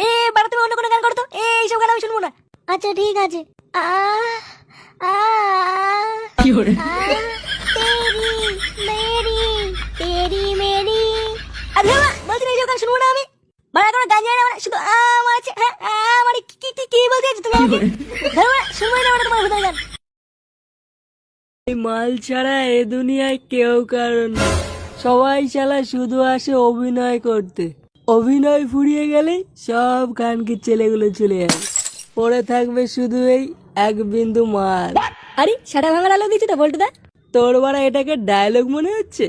এ বাড়া তুমি অন্য কোনো গান করো তো, এইসব গান আমি শুনবো না। আচ্ছা ঠিক আছে। আ আ তেরি মেরি তেরি মেরি। আরে বাবা বলছি না এইসব গান শুনবো না আমি। বাড়া কোনো গান জানি না বাড়া, শুধু আমার আছে হ্যাঁ আমার কি কি কি কি বলতে চাইছো তুমি আমাকে? ধরো বাড়া শুনবোই না বাড়া তোমার ভূতের গান। এই মাল ছাড়া এ দুনিয়ায় কেউ কারণ না। সবাই শালা শুধু আসে অভিনয় করতে। অভিনয় ফুরিয়ে গেলে সব গানকে ছেলেগুলো চলে যাবে, পড়ে থাকবে শুধু এই এক বিন্দু মাল। আরে সাটা ভাঙার আলো দিচ্ছি তো বলটুদা। তোর বাড়া এটাকে ডায়লগ মনে হচ্ছে?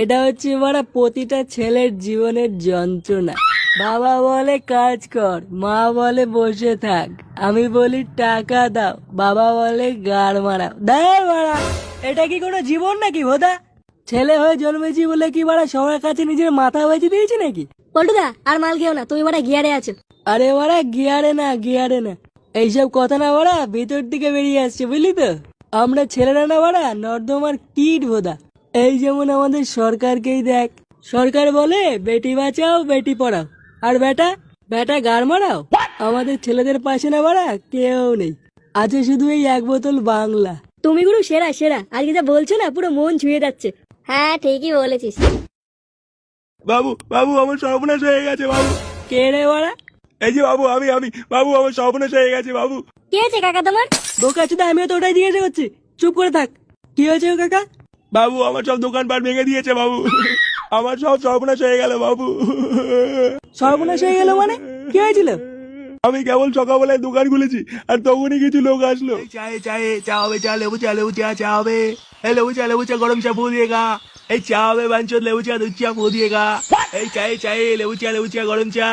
এটা হচ্ছে বাড়া প্রতিটা ছেলের জীবনের যন্ত্রণা। বাবা বলে কাজ কর, মা বলে বসে থাক, আমি বলি টাকা দাও, বাবা বলে গাড় মারাও। দাঁড় মারা, এটা কি কোনো জীবন নাকি ভোদা? ছেলে হয়ে জন্মেছি বলে কি বাড়া সবার কাছে নিজের মাথা বেঁচে দিয়েছি নাকি? বলটুদা আর মাল খেও না, তুমি বাড়া গিয়ারে আছো। আরে বাড়া গিয়ারে না গিয়ারে না, এইসব কথা না বাড়া ভিতর থেকে বেরিয়ে আসছে বুঝলি তো। আমরা ছেলেরা না বাড়া নর্দমার কীট ভোদা। এই যেমন আমাদের সরকারকেই দেখ, সরকার বলে বেটি বাঁচাও বেটি পড়াও, আর বেটা বেটা গাড় মারাও। আমাদের ছেলেদের পাশে না বাড়া কেউ নেই, আছে শুধু এই এক বোতল বাংলা। তুমি গুরু সেরা সেরা, আজকে যা বলছো না পুরো মন ছুঁয়ে যাচ্ছে। হ্যাঁ ঠিকই বলেছিস। বাবু বাবু আমার সর্বনাশ হয়ে গেছে বাবু। কে রে বাড়া? এই যে বাবু আমি আমি বাবু আমার সর্বনাশ হয়ে গেছে বাবু। কি হয়েছে কাকা তোমার? বোকা চোদা, আমিও তো ওটাই জিজ্ঞাসা করছি, চুপ করে থাক। কি হয়েছে ও কাকা? বাবু আমার সব দোকানপাট ভেঙে দিয়েছে বাবু। আমার সব সর্বনাশ হয়ে গেল বাবু। সর্বনাশ হয়ে গেল মানে? কি হয়েছিল? আমি কেবল সকালবেলায় দোকান খুলেছি আর তখনই কিছু লোক আসলো। চায়ে চায়ে চা হবে, চা লেবু চা চা হবে। এই লেবু চা গরম চা ফু দিয়েগা। এই চা হবে বাঞ্চত লেবু চা দুধ চা ফু দিয়েগা। এই চায়ে চায়ে লেবু চা গরম চা।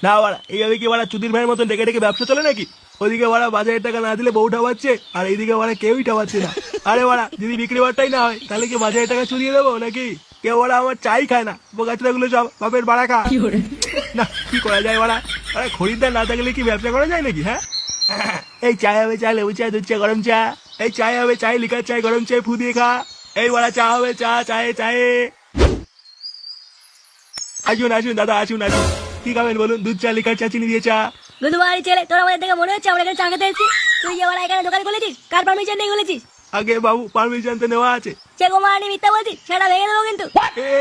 না বাড়া এইভাবে কি বাড়া চুদির ভাইয়ের মতন ডেকে ডেকে ব্যবসা চলে নাকি? ওদিকে বাড়া বাজারের টাকা না দিলে বউ ঠাবাচ্ছে, আর এইদিকে বাড়া কেউই ঠাবাচ্ছে না। আরে বাড়া যদি বিক্রি বাট্টাই না হয় তাহলে কি বাজারের টাকা চুরিয়ে দেবো নাকি? কেউ বাড়া আমার চাই খায় না, বোকাচোদা গুলো সব বাপের বাড়া খা। না কি করা যায় বাড়া, আরে খরিদ্দার না থাকলে কি ব্যবসা করা যায় নাকি? হ্যাঁ এই চায় হবে, চা লেবু চা দুধ চা গরম চা। এই চায় হবে, চায় লিকার চায় গরম চায় ফু দিয়ে খা। এই বাড়া চা হবে, চা চায়ে চায়ে। আসুন আসুন দাদা আসুন আসুন, কি খাবেন বলুন? দুধ চা লিকার চা চিনি দিয়ে চা। দুধ বাড়ি ছেলে, তোর আমাদের দেখে মনে হচ্ছে আমরা এখানে চা খেতে এসেছি। তুই যে বাড়া এখানে দোকান খুলেছিস, কার পারমিশন নিয়ে খুলেছিস? আগে বাবু পারমিশন তো নেওয়া আছে। সে গোমানি মিথ্যা বলছিস, সেটা ভেঙে দেবো কিন্তু।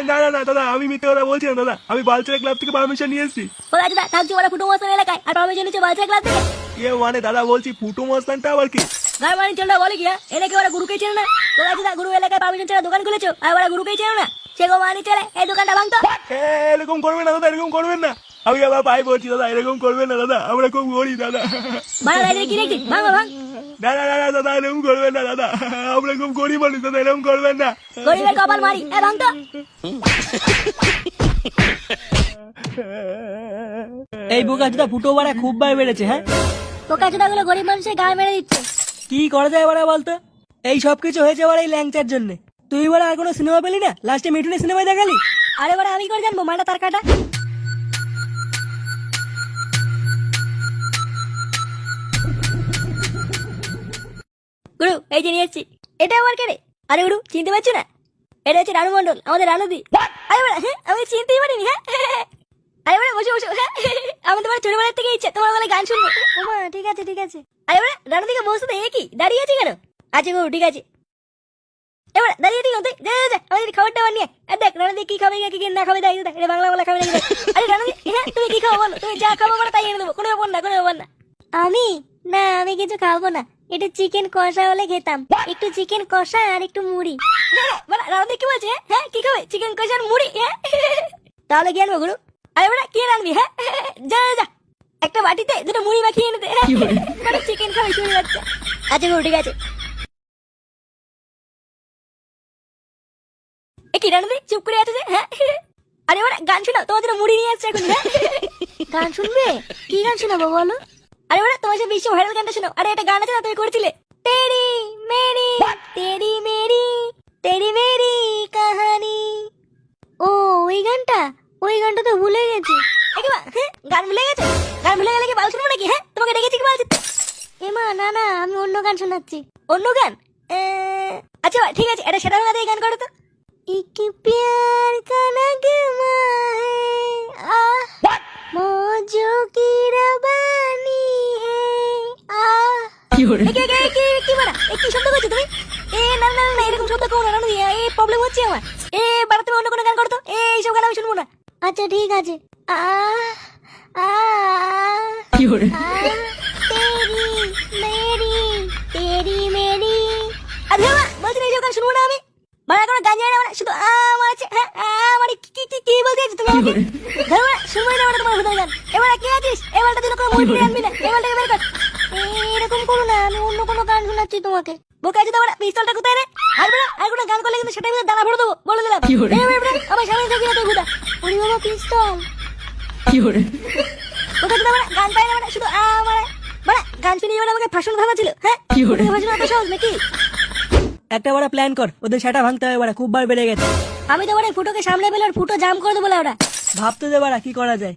না না না দাদা আমি মিথ্যে কথা বলছি না দাদা, আমি বালচেরা ক্লাব থেকে পারমিশন নিয়ে এসেছি। ওরা যেটা থাকছি ওরা ফুটু মস্তান এলাকায়, আর পারমিশন নিচ্ছে বাচ্চা ক্লাস থেকে। কে মানে দাদা বলছি ফুটু মস্তানটা আবার কি? গায়ে মানি চলটা বলে গিয়া এনে কি ওরা গুরুকেই চেনে না? তোরা যেটা গুরু এলাকায় পারমিশন ছাড়া দোকান খুলেছো, আর ওরা গুরুকেই চেনে না? সে গোমানি চলে এই দোকানটা ভাঙতো। এরকম করবেন না দাদা, এরকম করবেন না। আমি আবার পাই বলছি দাদা, এরকম করবেন না দাদা, আমরা খুব গরিব দাদা। বাড়া গাড়ি কি দেখছিস? ভাঙ ভাঙ। না না না না দাদা এরকম করবেন না দাদা, আমরা খুব গরিব মানুষ দাদা, এরকম করবেন না। গরিবের কপাল মারি এ ভাঙতো। এই বোকা চোদা ফুটো বাড়া খুব বার বেড়েছে। হ্যাঁ পোকা চোদাগুলো গরিব মানুষের গায়ে মেরে দিচ্ছে। কি করা যায় বাড়া বলতো? এই সব কিছু হয়েছে বাড়া এই ল্যাংচার জন্য। তুই বাড়া আর কোনো সিনেমা পেলি না? লাস্টে মিঠুনের সিনেমায় দেখালি। আরে বাড়া আমি করে জানবো মালটা তার কাটা। গুরু এই যে নিয়ে এসছি। এটা আবার কে রে? আরে গুরু চিনতে পারছো না? এটা হচ্ছে রানু মন্ডল, আমাদের রানুদি। আরে বাড়া হ্যাঁ আমি চিনতেই পারিনি। হ্যাঁ আরে বাড়া বসে বসে হ্যাঁ আমি তোমার ছোটবেলার থেকে ইচ্ছা তোমার গলায় গান শুনবো। ওমা ঠিক আছে ঠিক আছে। আরে বাড়া রানুদিকে বসতে দে, কি দাঁড়িয়ে আছে কেন? আচ্ছা গুরু ঠিক আছে। এবার দাঁড়িয়ে দিই তুই যা যা যা আমাদের খাবারটা বানিয়ে। আর দেখ রানুদি কি খাবে কি না খাবে দেখ দেখ, এটা বাংলা বাংলা খাবে নাকি দেখ। আরে রানুদি হ্যাঁ তুমি কি খাবো বলো, তুমি যা খাবো বলো তাই এনে দেবো, কোনো ব্যাপার না কোনো ব্যাপার না। আমি না আমি কিছু খাবো না, একটু চিকেন কষা হলে খেতাম। একটু চিকেন কষা আর একটু মুড়ি। মানে রানুদি কি বলছে? হ্যাঁ কি খাবে? চিকেন কষার মুড়ি? হ্যাঁ তাহলে কি আনবো গুরু? আরে বাড়া কি রানবি? হ্যাঁ যা যা যা একটা বাটিতে দুটো মুড়ি মাখিয়ে এনে দে। মানে চিকেন খাবে শুনে যাচ্ছে। আচ্ছা গুরু ঠিক আছে। এ কি রানুদি চুপ করে আছে যে? হ্যাঁ আরে বাড়া গান শোনাও, তোমার জন্য মুড়ি নিয়ে আসছে এখন। হ্যাঁ গান শুনবে? কি গান শোনাবো বলো? আরে বাড়া তোমার সাথে বিশ্ব ভাইরাল গানটা শোনাও। আরে একটা গান আছে না তুমি করেছিলে, তেরি মেরি তেরি মেরি তেরি মেরি কাহানি। ও ওই গানটা তো ভুলে গেছি। গান ভুলে গেছে? গান ভুলে গেলে কি বাল শুনবো নাকি? হ্যাঁ তোমাকে ডেকেছি কি বাল শুনতে? এমা না না আমি অন্য গান শোনাচ্ছি। অন্য গান? আচ্ছা ঠিক আছে, এটা সেটা গান দিয়ে গান করো তো। एक प्यार का नगमा है आह मौजों কি বাড়া কি শব্দ করছো তুমি? না না না এরকম শব্দ করো না রানুদি, এই প্রবলেম হচ্ছে আমার। বাড়া তুমি অন্য কোনো গান করো তো, এইসব গান আমি শুনবো না। আচ্ছা ঠিক আছে। আ আ তেরি মেরি। আরে বাবা বলছি না এইসব গান শুনবো না আমি। বাড়া কোনো গান জানি না মানে শুধু আমার আছে। হ্যাঁ মানে কি বলতে চাইছো তুমি আমাকে? ধরো শুনবোই না মানে তোমার ভূতের গান। এবারে কে আছিস? এবারটা দিন কোনো মুভি আনবি না, এবারটাকে বের কর। এরকম করো না, আমি অন্য কোনো গান শোনাচ্ছি তোমাকে। বোকা যদি আমার পিস্তলটা কোথায় রে? আর বড় আর কোনো গান করলে কিন্তু সেটার ভিতরে দানা ভরে দেবো বলে দিলাম। আমার সামনে থাকবি না তুই ভূতা। ওরে বাবা পিস্তল। ওটা যদি আমার গান পাই না মানে শুধু আমার মানে গান শুনে যাবে আমাকে ফাঁসন ভাঙা ছিল। হ্যাঁ ফাঁসন এত সহজ নাকি? একটা বড় প্ল্যান কর, ওদের সেটা ভাঙতে হবে বড়া, খুব বার বেড়ে গেছে। আমি তো বড় ফুটোকে সামনে পেলে ফুটো জাম করে দেবো ওরা। ভাবতে দে বড়া কি করা যায়।